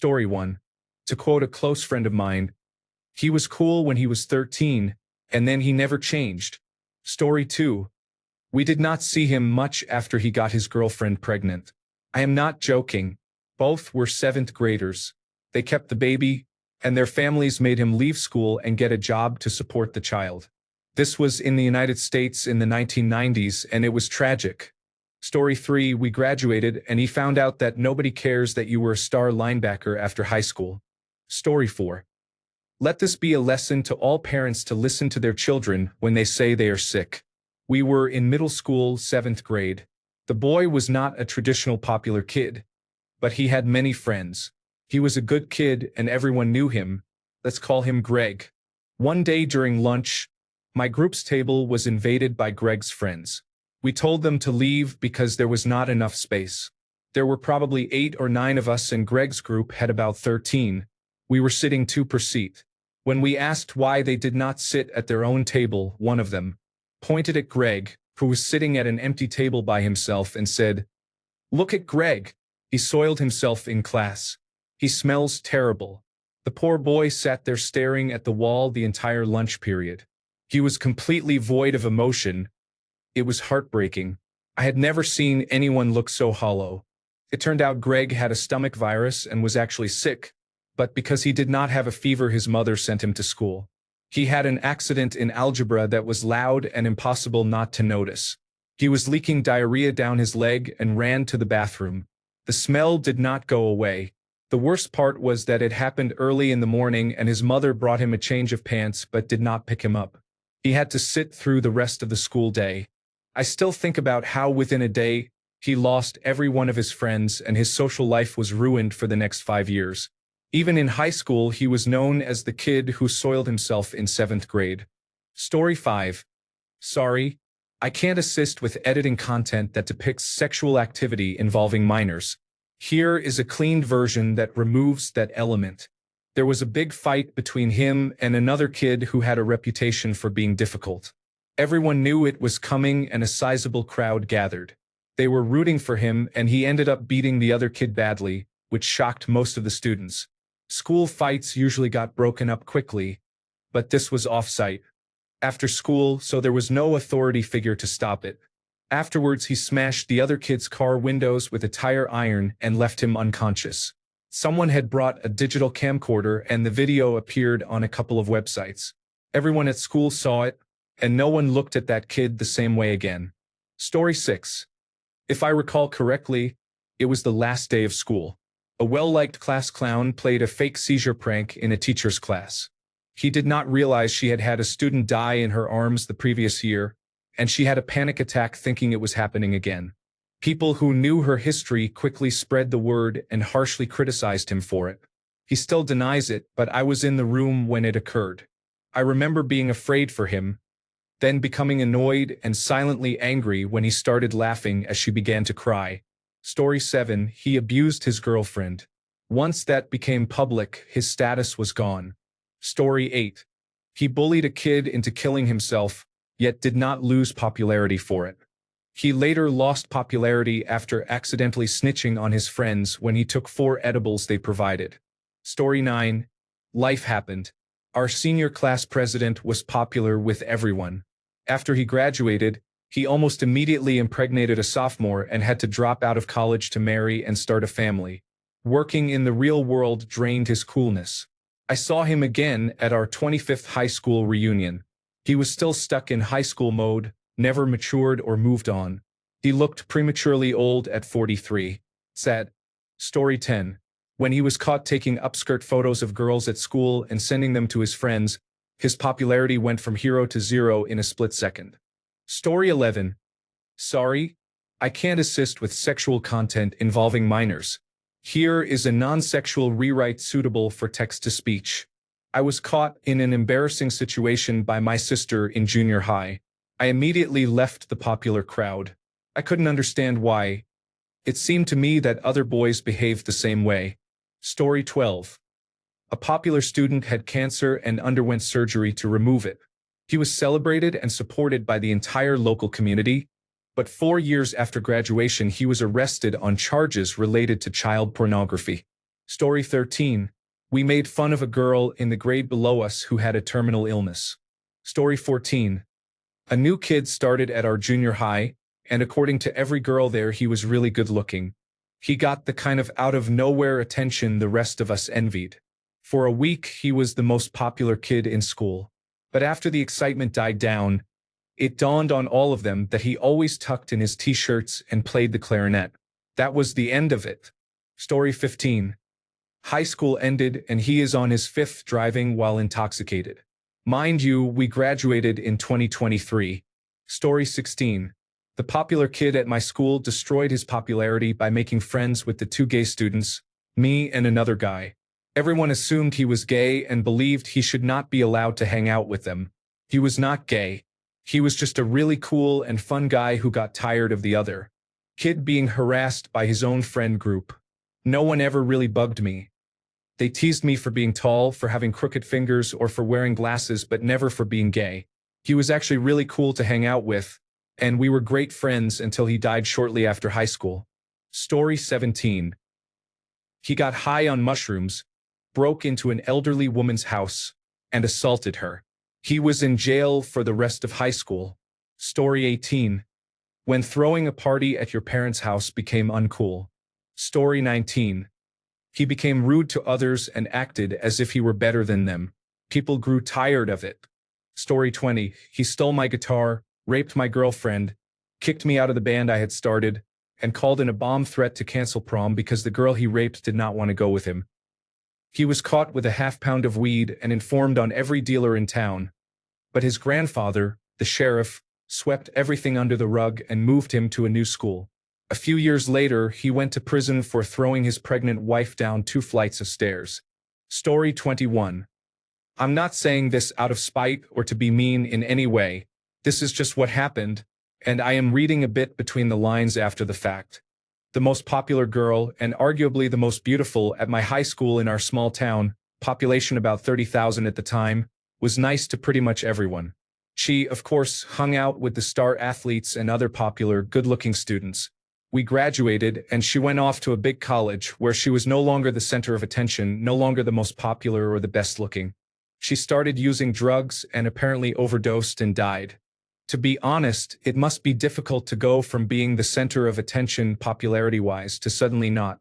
Story 1. To quote a close friend of mine, he was cool when he was 13, and then he never changed. Story 2. We did not see him much after he got his girlfriend pregnant. I am not joking. Both were 7th graders. They kept the baby, and their families made him leave school and get a job to support the child. This was in the United States in the 1990s, and it was tragic. Story 3. We graduated, and he found out that nobody cares that you were a star linebacker after high school. Story 4. Let this be a lesson to all parents to listen to their children when they say they are sick. We were in middle school, 7th grade. The boy was not a traditional popular kid, but he had many friends. He was a good kid and everyone knew him. Let's call him Greg. One day during lunch, my group's table was invaded by Greg's friends. We told them to leave because there was not enough space. There were probably 8 or 9 of us and Greg's group had about 13. We were sitting 2 per seat. When we asked why they did not sit at their own table, one of them pointed at Greg, who was sitting at an empty table by himself, and said, "Look at Greg. He soiled himself in class. He smells terrible." The poor boy sat there staring at the wall the entire lunch period. He was completely void of emotion. It was heartbreaking. I had never seen anyone look so hollow. It turned out Greg had a stomach virus and was actually sick, but because he did not have a fever, his mother sent him to school. He had an accident in algebra that was loud and impossible not to notice. He was leaking diarrhea down his leg and ran to the bathroom. The smell did not go away. The worst part was that it happened early in the morning and his mother brought him a change of pants but did not pick him up. He had to sit through the rest of the school day. I still think about how within a day, he lost every one of his friends and his social life was ruined for the next 5 years. Even in high school, he was known as the kid who soiled himself in 7th grade. Story 5. Sorry, I can't assist with editing content that depicts sexual activity involving minors. Here is a cleaned version that removes that element. There was a big fight between him and another kid who had a reputation for being difficult. Everyone knew it was coming and a sizable crowd gathered. They were rooting for him and he ended up beating the other kid badly, which shocked most of the students. School fights usually got broken up quickly, but this was off-site. After school, so there was no authority figure to stop it. Afterwards, he smashed the other kid's car windows with a tire iron and left him unconscious. Someone had brought a digital camcorder and the video appeared on a couple of websites. Everyone at school saw it, and no one looked at that kid the same way again. Story 6. If I recall correctly, it was the last day of school. A well-liked class clown played a fake seizure prank in a teacher's class. He did not realize she had had a student die in her arms the previous year, and she had a panic attack thinking it was happening again. People who knew her history quickly spread the word and harshly criticized him for it. He still denies it, but I was in the room when it occurred. I remember being afraid for him, then becoming annoyed and silently angry when he started laughing as she began to cry. Story 7. He abused his girlfriend. Once that became public, his status was gone. Story 8. He bullied a kid into killing himself, yet did not lose popularity for it. He later lost popularity after accidentally snitching on his friends when he took 4 edibles they provided. Story 9. Life happened. Our senior class president was popular with everyone. After he graduated, he almost immediately impregnated a sophomore and had to drop out of college to marry and start a family. Working in the real world drained his coolness. I saw him again at our 25th high school reunion. He was still stuck in high school mode, never matured or moved on. He looked prematurely old at 43. Sad. Story 10. When he was caught taking upskirt photos of girls at school and sending them to his friends, his popularity went from hero to zero in a split second. Story 11. Sorry, I can't assist with sexual content involving minors. Here is a non-sexual rewrite suitable for text-to-speech. I was caught in an embarrassing situation by my sister in junior high. I immediately left the popular crowd. I couldn't understand why. It seemed to me that other boys behaved the same way. Story 12. A popular student had cancer and underwent surgery to remove it. He was celebrated and supported by the entire local community, but 4 years after graduation he was arrested on charges related to child pornography. Story 13. We made fun of a girl in the grade below us who had a terminal illness. Story 14. A new kid started at our junior high, and according to every girl there, he was really good looking. He got the kind of out-of-nowhere attention the rest of us envied. For a week, he was the most popular kid in school. But after the excitement died down, it dawned on all of them that he always tucked in his t-shirts and played the clarinet. That was the end of it. Story 15. High school ended and he is on his fifth driving while intoxicated. Mind you, we graduated in 2023. Story 16. The popular kid at my school destroyed his popularity by making friends with the two gay students, me and another guy. Everyone assumed he was gay and believed he should not be allowed to hang out with them. He was not gay. He was just a really cool and fun guy who got tired of the other kid being harassed by his own friend group. No one ever really bugged me. They teased me for being tall, for having crooked fingers, or for wearing glasses, but never for being gay. He was actually really cool to hang out with, and we were great friends until he died shortly after high school. Story 17. He got high on mushrooms, broke into an elderly woman's house, and assaulted her. He was in jail for the rest of high school. Story 18. When throwing a party at your parents' house became uncool. Story 19. He became rude to others and acted as if he were better than them. People grew tired of it. Story 20. He stole my guitar, raped my girlfriend, kicked me out of the band I had started, and called in a bomb threat to cancel prom because the girl he raped did not want to go with him. He was caught with a half-pound of weed and informed on every dealer in town. But his grandfather, the sheriff, swept everything under the rug and moved him to a new school. A few years later, he went to prison for throwing his pregnant wife down 2 flights of stairs. Story 21. I'm not saying this out of spite or to be mean in any way. This is just what happened, and I am reading a bit between the lines after the fact. The most popular girl, and arguably the most beautiful at my high school in our small town, population about 30,000 at the time, was nice to pretty much everyone. She, of course, hung out with the star athletes and other popular, good-looking students. We graduated, and she went off to a big college where she was no longer the center of attention, no longer the most popular or the best-looking. She started using drugs and apparently overdosed and died. To be honest, it must be difficult to go from being the center of attention popularity-wise to suddenly not.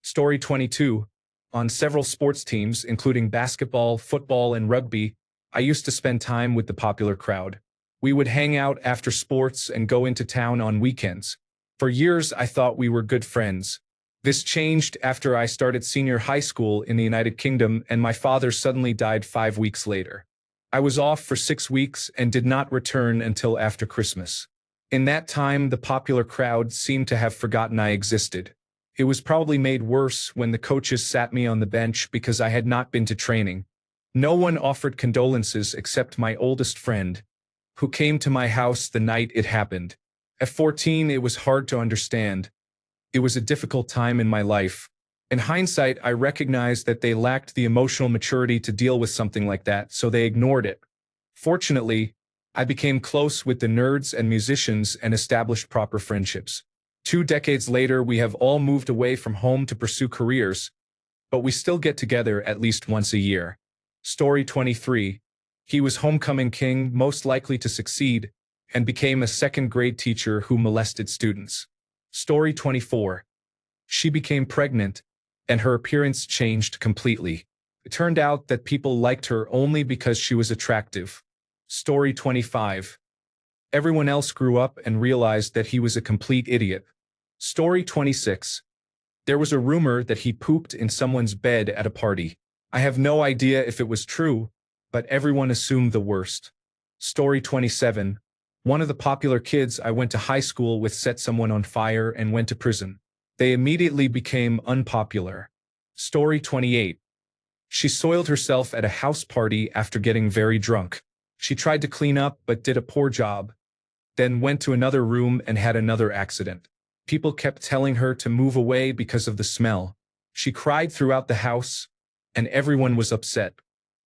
Story 22. On several sports teams, including basketball, football, and rugby, I used to spend time with the popular crowd. We would hang out after sports and go into town on weekends. For years, I thought we were good friends. This changed after I started senior high school in the United Kingdom and my father suddenly died 5 weeks later. I was off for 6 weeks and did not return until after Christmas. In that time, the popular crowd seemed to have forgotten I existed. It was probably made worse when the coaches sat me on the bench because I had not been to training. No one offered condolences except my oldest friend, who came to my house the night it happened. At 14, it was hard to understand. It was a difficult time in my life. In hindsight, I recognized that they lacked the emotional maturity to deal with something like that, so they ignored it. Fortunately, I became close with the nerds and musicians and established proper friendships. 2 decades later, we have all moved away from home to pursue careers, but we still get together at least once a year. Story 23. He was homecoming king, most likely to succeed, and became a second-grade teacher who molested students. Story 24. She became pregnant, and her appearance changed completely. It turned out that people liked her only because she was attractive. Story 25. Everyone else grew up and realized that he was a complete idiot. Story 26. There was a rumor that he pooped in someone's bed at a party. I have no idea if it was true, but everyone assumed the worst. Story 27. One of the popular kids I went to high school with set someone on fire and went to prison. They immediately became unpopular. Story 28. She soiled herself at a house party after getting very drunk. She tried to clean up but did a poor job, then went to another room and had another accident. People kept telling her to move away because of the smell. She cried throughout the house, and everyone was upset.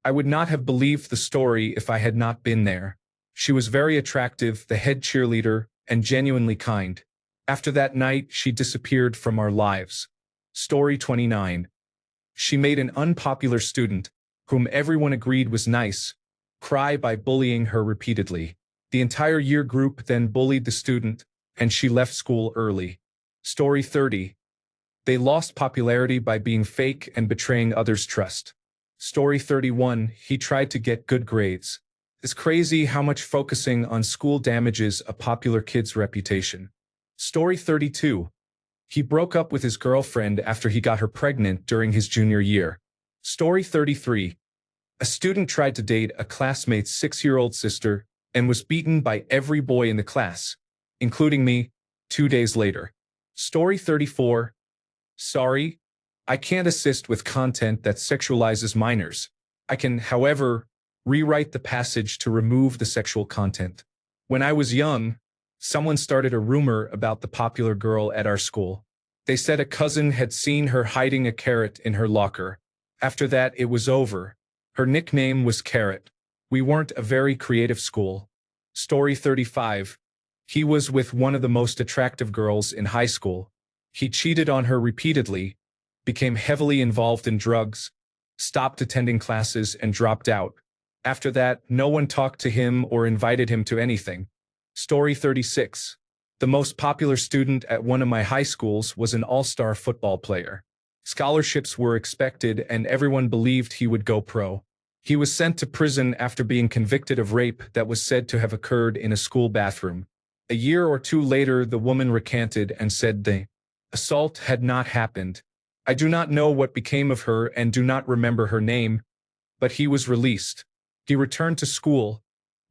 I would not have believed the story if I had not been there. She was very attractive, the head cheerleader, and genuinely kind. After that night, she disappeared from our lives. Story 29. She made an unpopular student, whom everyone agreed was nice, cry by bullying her repeatedly. The entire year group then bullied the student, and she left school early. Story 30. They lost popularity by being fake and betraying others' trust. Story 31. He tried to get good grades. It's crazy how much focusing on school damages a popular kid's reputation. Story 32. He broke up with his girlfriend after he got her pregnant during his junior year. Story 33. A student tried to date a classmate's 6-year-old sister and was beaten by every boy in the class, including me, 2 days later. Story 34. Sorry, I can't assist with content that sexualizes minors. I can, however, rewrite the passage to remove the sexual content. When I was young, someone started a rumor about the popular girl at our school. They said a cousin had seen her hiding a carrot in her locker. After that, it was over. Her nickname was Carrot. We weren't a very creative school. Story 35. He was with one of the most attractive girls in high school. He cheated on her repeatedly, became heavily involved in drugs, stopped attending classes, and dropped out. After that, no one talked to him or invited him to anything. Story 36. The most popular student at one of my high schools was an all-star football player. Scholarships were expected and everyone believed he would go pro. He was sent to prison after being convicted of rape that was said to have occurred in a school bathroom. A year or two later, the woman recanted and said the assault had not happened. I do not know what became of her and do not remember her name, but he was released. He returned to school,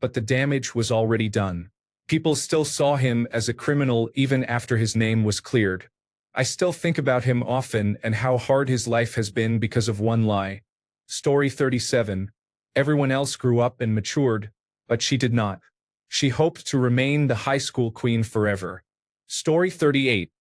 but the damage was already done. People still saw him as a criminal even after his name was cleared. I still think about him often and how hard his life has been because of one lie. Story 37. Everyone else grew up and matured, but she did not. She hoped to remain the high school queen forever. Story 38.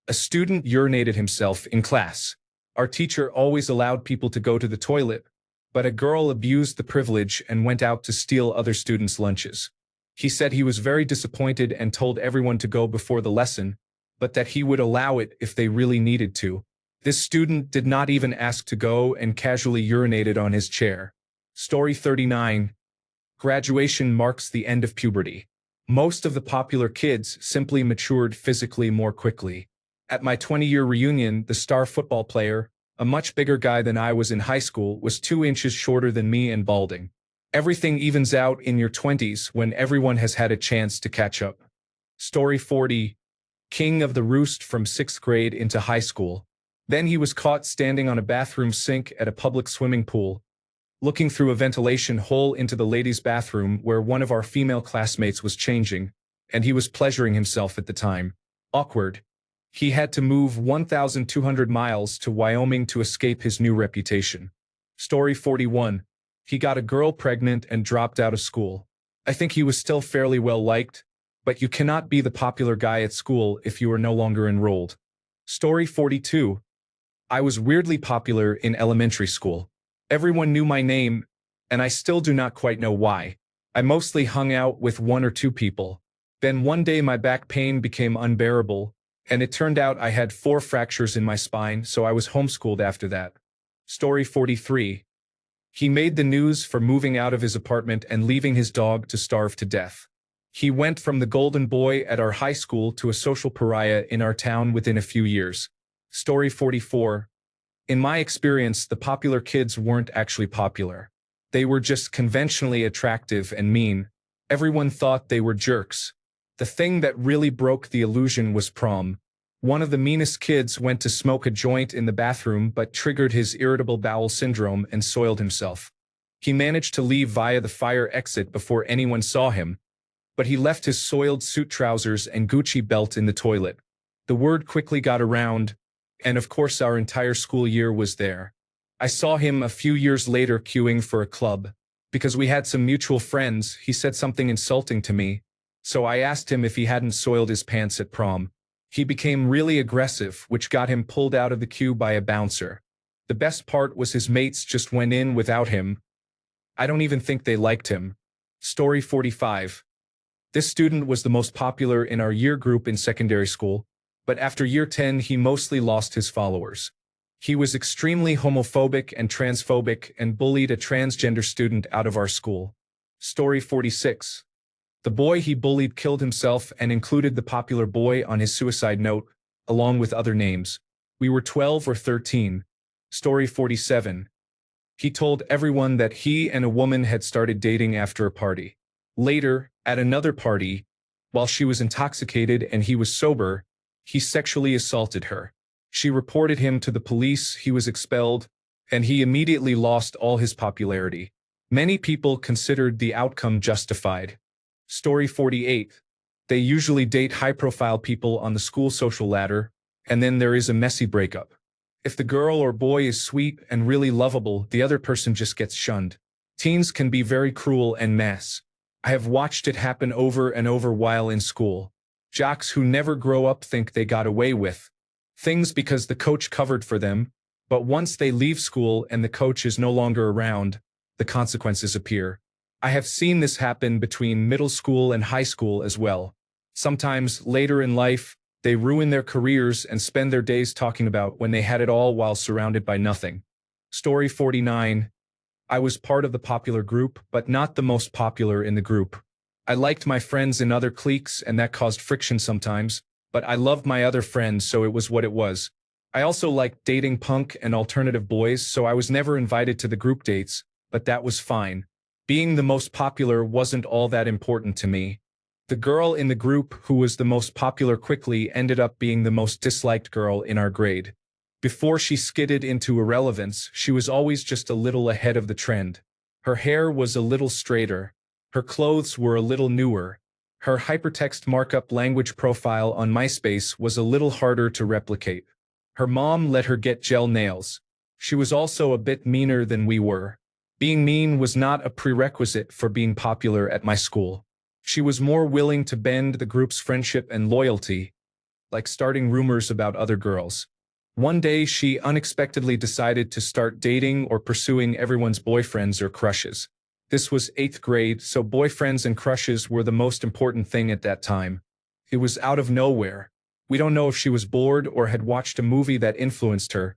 A student urinated himself in class. Our teacher always allowed people to go to the toilet, but a girl abused the privilege and went out to steal other students' lunches. He said he was very disappointed and told everyone to go before the lesson, but that he would allow it if they really needed to. This student did not even ask to go and casually urinated on his chair. Story 39. Graduation marks the end of puberty. Most of the popular kids simply matured physically more quickly. At my 20-year reunion, the star football player, a much bigger guy than I was in high school, was 2 inches shorter than me and balding. Everything evens out in your 20s when everyone has had a chance to catch up. Story 40. King of the Roost from 6th grade into high school. Then he was caught standing on a bathroom sink at a public swimming pool, looking through a ventilation hole into the ladies' bathroom where one of our female classmates was changing, and he was pleasuring himself at the time. Awkward. He had to move 1,200 miles to Wyoming to escape his new reputation. Story 41. He got a girl pregnant and dropped out of school. I think he was still fairly well liked, but you cannot be the popular guy at school if you are no longer enrolled. Story 42. I was weirdly popular in elementary school. Everyone knew my name, and I still do not quite know why. I mostly hung out with 1 or 2 people. Then one day my back pain became unbearable, and it turned out I had 4 fractures in my spine, so I was homeschooled after that. Story 43. He made the news for moving out of his apartment and leaving his dog to starve to death. He went from the golden boy at our high school to a social pariah in our town within a few years. Story 44. In my experience, the popular kids weren't actually popular. They were just conventionally attractive and mean. Everyone thought they were jerks. The thing that really broke the illusion was prom. One of the meanest kids went to smoke a joint in the bathroom but triggered his irritable bowel syndrome and soiled himself. He managed to leave via the fire exit before anyone saw him, but he left his soiled suit trousers and Gucci belt in the toilet. The word quickly got around, and of course our entire school year was there. I saw him a few years later queuing for a club. Because we had some mutual friends, he said something insulting to me, so I asked him if he hadn't soiled his pants at prom. He became really aggressive, which got him pulled out of the queue by a bouncer. The best part was his mates just went in without him. I don't even think they liked him. Story 45. This student was the most popular in our year group in secondary school, but after year 10 he mostly lost his followers. He was extremely homophobic and transphobic and bullied a transgender student out of our school. Story 46. The boy he bullied killed himself and included the popular boy on his suicide note, along with other names. We were 12 or 13. Story 47. He told everyone that he and a woman had started dating after a party. Later, at another party, while she was intoxicated and he was sober, he sexually assaulted her. She reported him to the police, he was expelled, and he immediately lost all his popularity. Many people considered the outcome justified. Story 48. They usually date high-profile people on the school social ladder, and then there is a messy breakup. If the girl or boy is sweet and really lovable, the other person just gets shunned. Teens can be very cruel and mass. I have watched it happen over and over while in school. Jocks who never grow up think they got away with things because the coach covered for them, but once they leave school and the coach is no longer around, the consequences appear. I have seen this happen between middle school and high school as well. Sometimes later in life, they ruin their careers and spend their days talking about when they had it all while surrounded by nothing. Story 49. I was part of the popular group, but not the most popular in the group. I liked my friends in other cliques and that caused friction sometimes, but I loved my other friends, so it was what it was. I also liked dating punk and alternative boys, so I was never invited to the group dates, but that was fine. Being the most popular wasn't all that important to me. The girl in the group who was the most popular quickly ended up being the most disliked girl in our grade. Before she skidded into irrelevance, she was always just a little ahead of the trend. Her hair was a little straighter. Her clothes were a little newer. Her hypertext markup language profile on MySpace was a little harder to replicate. Her mom let her get gel nails. She was also a bit meaner than we were. Being mean was not a prerequisite for being popular at my school. She was more willing to bend the group's friendship and loyalty, like starting rumors about other girls. One day she unexpectedly decided to start dating or pursuing everyone's boyfriends or crushes. This was 8th grade, so boyfriends and crushes were the most important thing at that time. It was out of nowhere. We don't know if she was bored or had watched a movie that influenced her,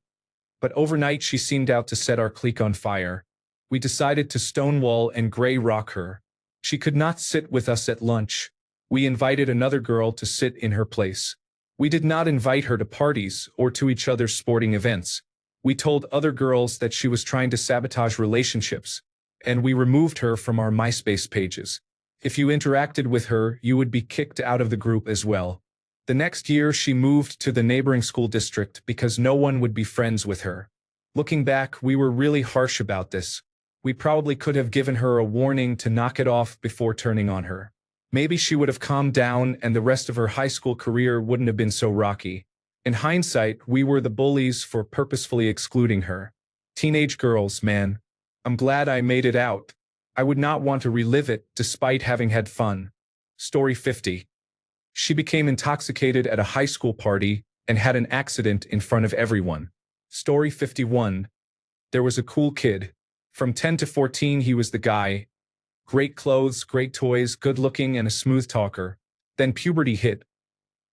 but overnight she seemed out to set our clique on fire. We decided to stonewall and gray rock her. She could not sit with us at lunch. We invited another girl to sit in her place. We did not invite her to parties or to each other's sporting events. We told other girls that she was trying to sabotage relationships, and we removed her from our MySpace pages. If you interacted with her, you would be kicked out of the group as well. The next year, she moved to the neighboring school district because no one would be friends with her. Looking back, we were really harsh about this. We probably could have given her a warning to knock it off before turning on her. Maybe she would have calmed down and the rest of her high school career wouldn't have been so rocky. In hindsight, we were the bullies for purposefully excluding her. Teenage girls, man. I'm glad I made it out. I would not want to relive it despite having had fun. Story 50. She became intoxicated at a high school party and had an accident in front of everyone. Story 51. There was a cool kid. From 10 to 14, he was the guy. Great clothes, great toys, good looking, and a smooth talker. Then puberty hit.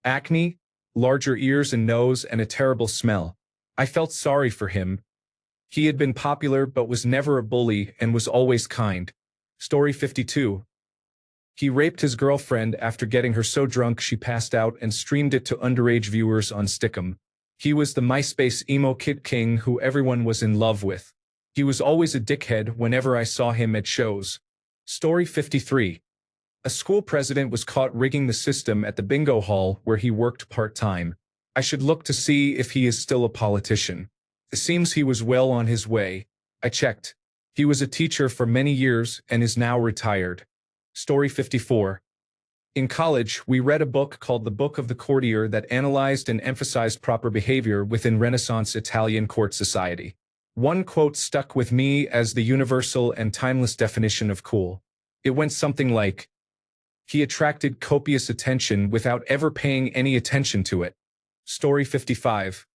Acne, larger ears and nose, and a terrible smell. I felt sorry for him. He had been popular but was never a bully and was always kind. Story 52. He raped his girlfriend after getting her so drunk she passed out and streamed it to underage viewers on Stickum. He was the MySpace emo kid king who everyone was in love with. He was always a dickhead whenever I saw him at shows. Story 53. A school president was caught rigging the system at the bingo hall where he worked part-time. I should look to see if he is still a politician. It seems he was well on his way. I checked. He was a teacher for many years and is now retired. Story 54. In college, we read a book called The Book of the Courtier that analyzed and emphasized proper behavior within Renaissance Italian court society. One quote stuck with me as the universal and timeless definition of cool. It went something like, "He attracted copious attention without ever paying any attention to it." Story 55.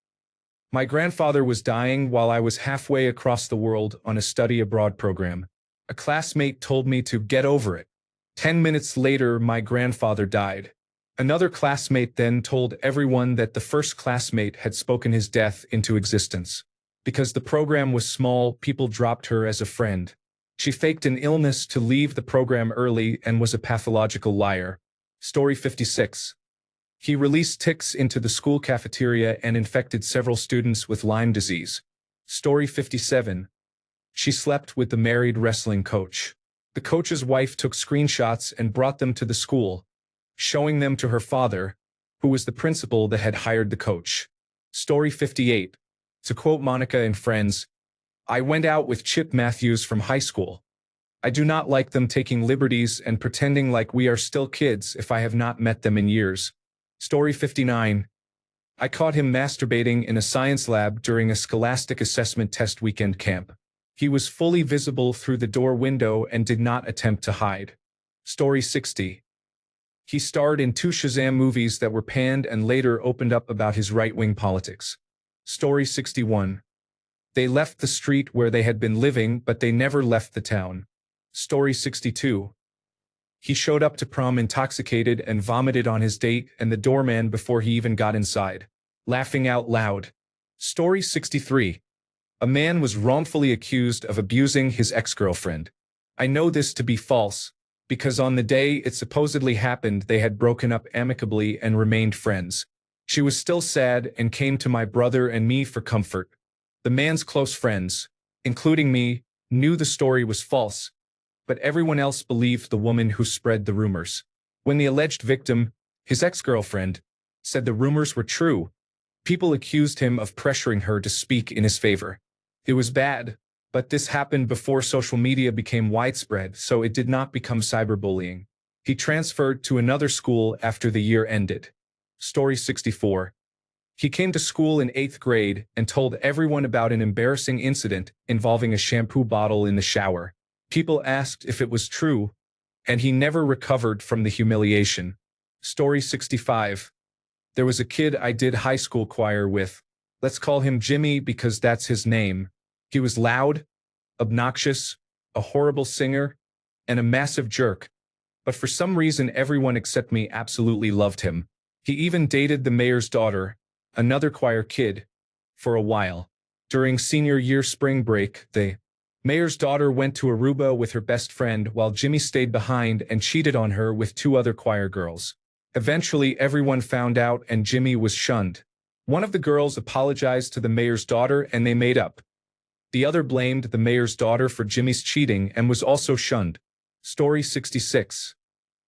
My grandfather was dying while I was halfway across the world on a study abroad program. A classmate told me to get over it. 10 minutes later, my grandfather died. Another classmate then told everyone that the first classmate had spoken his death into existence. Because the program was small, people dropped her as a friend. She faked an illness to leave the program early and was a pathological liar. Story 56. He released ticks into the school cafeteria and infected several students with Lyme disease. Story 57. She slept with the married wrestling coach. The coach's wife took screenshots and brought them to the school, showing them to her father, who was the principal that had hired the coach. Story 58. To quote Monica in Friends, "I went out with Chip Matthews from high school. I do not like them taking liberties and pretending like we are still kids if I have not met them in years." Story 59. I caught him masturbating in a science lab during a scholastic assessment test weekend camp. He was fully visible through the door window and did not attempt to hide. Story 60. He starred in 2 Shazam movies that were panned and later opened up about his right-wing politics. Story 61. They left the street where they had been living, but they never left the town. Story 62. He showed up to prom intoxicated and vomited on his date and the doorman before he even got inside, laughing out loud. Story 63. A man was wrongfully accused of abusing his ex-girlfriend. I know this to be false, because on the day it supposedly happened they had broken up amicably and remained friends. She was still sad and came to my brother and me for comfort. The man's close friends, including me, knew the story was false, but everyone else believed the woman who spread the rumors. When the alleged victim, his ex-girlfriend, said the rumors were true, people accused him of pressuring her to speak in his favor. It was bad, but this happened before social media became widespread, so it did not become cyberbullying. He transferred to another school after the year ended. Story 64. He came to school in 8th grade and told everyone about an embarrassing incident involving a shampoo bottle in the shower. People asked if it was true, and he never recovered from the humiliation. Story 65. There was a kid I did high school choir with. Let's call him Jimmy because that's his name. He was loud, obnoxious, a horrible singer, and a massive jerk. But for some reason everyone except me absolutely loved him. He even dated the mayor's daughter, another choir kid, for a while. During senior year spring break, the mayor's daughter went to Aruba with her best friend while Jimmy stayed behind and cheated on her with 2 other choir girls. Eventually everyone found out and Jimmy was shunned. One of the girls apologized to the mayor's daughter and they made up. The other blamed the mayor's daughter for Jimmy's cheating and was also shunned. Story 66.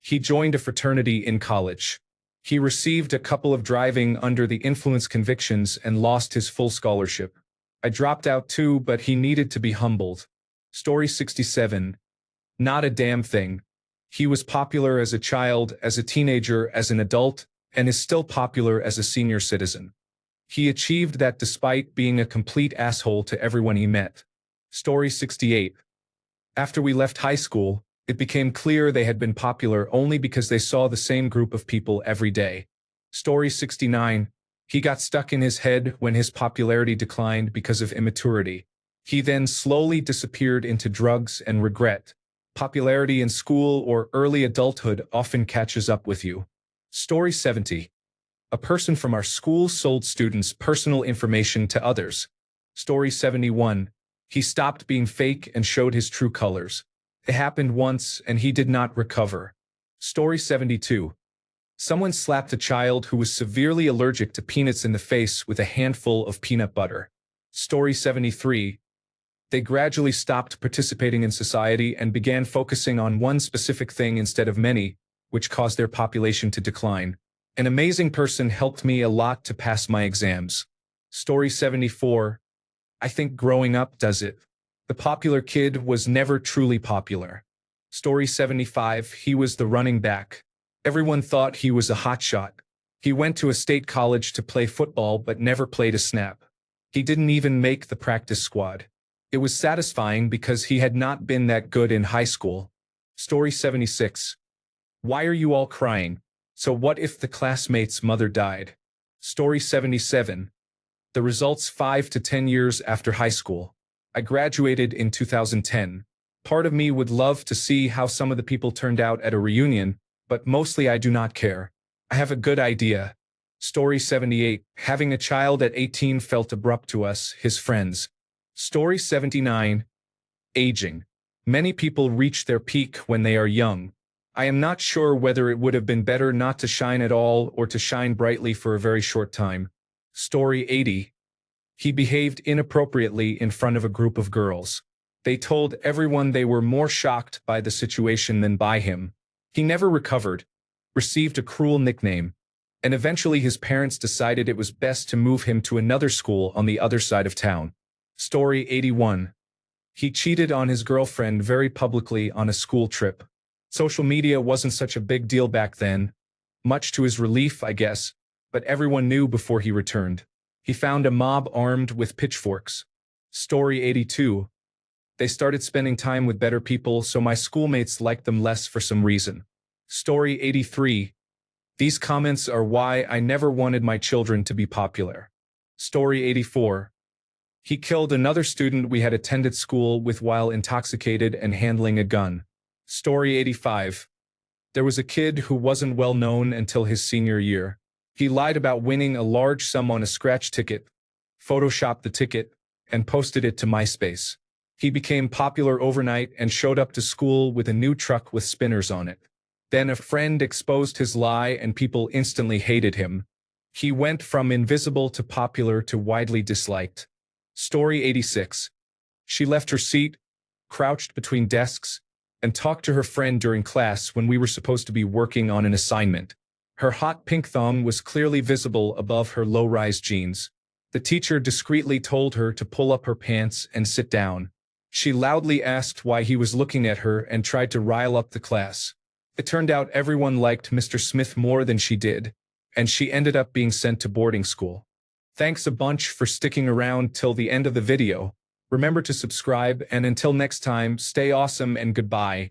He joined a fraternity in college. He received a couple of driving under the influence convictions and lost his full scholarship. I dropped out too, but he needed to be humbled. Story 67. Not a damn thing. He was popular as a child, as a teenager, as an adult, and is still popular as a senior citizen. He achieved that despite being a complete asshole to everyone he met. Story 68. After we left high school, it became clear they had been popular only because they saw the same group of people every day. Story 69. He got stuck in his head when his popularity declined because of immaturity. He then slowly disappeared into drugs and regret. Popularity in school or early adulthood often catches up with you. Story 70. A person from our school sold students' personal information to others. Story 71. He stopped being fake and showed his true colors. It happened once and he did not recover. Story 72. Someone slapped a child who was severely allergic to peanuts in the face with a handful of peanut butter. Story 73. They gradually stopped participating in society and began focusing on one specific thing instead of many, which caused their population to decline. An amazing person helped me a lot to pass my exams. Story 74. I think growing up does it. The popular kid was never truly popular. Story 75. He was the running back. Everyone thought he was a hotshot. He went to a state college to play football but never played a snap. He didn't even make the practice squad. It was satisfying because he had not been that good in high school. Story 76. Why are you all crying? So what if the classmate's mother died? Story 77. The results 5 to 10 years after high school. I graduated in 2010. Part of me would love to see how some of the people turned out at a reunion, but mostly I do not care. I have a good idea. Story 78. Having a child at 18 felt abrupt to us, his friends. Story 79. Aging. Many people reach their peak when they are young. I am not sure whether it would have been better not to shine at all or to shine brightly for a very short time. Story 80. He behaved inappropriately in front of a group of girls. They told everyone they were more shocked by the situation than by him. He never recovered, received a cruel nickname, and eventually his parents decided it was best to move him to another school on the other side of town. Story 81. He cheated on his girlfriend very publicly on a school trip. Social media wasn't such a big deal back then, much to his relief, I guess, but everyone knew before he returned. He found a mob armed with pitchforks. Story 82. They started spending time with better people, so my schoolmates liked them less for some reason. Story 83. These comments are why I never wanted my children to be popular. Story 84. He killed another student we had attended school with while intoxicated and handling a gun. Story 85. There was a kid who wasn't well known until his senior year. He lied about winning a large sum on a scratch ticket, photoshopped the ticket, and posted it to MySpace. He became popular overnight and showed up to school with a new truck with spinners on it. Then a friend exposed his lie and people instantly hated him. He went from invisible to popular to widely disliked. Story 86. She left her seat, crouched between desks, and talked to her friend during class when we were supposed to be working on an assignment. Her hot pink thong was clearly visible above her low-rise jeans. The teacher discreetly told her to pull up her pants and sit down. She loudly asked why he was looking at her and tried to rile up the class. It turned out everyone liked Mr. Smith more than she did, and she ended up being sent to boarding school. Thanks a bunch for sticking around till the end of the video. Remember to subscribe, and until next time, stay awesome and goodbye.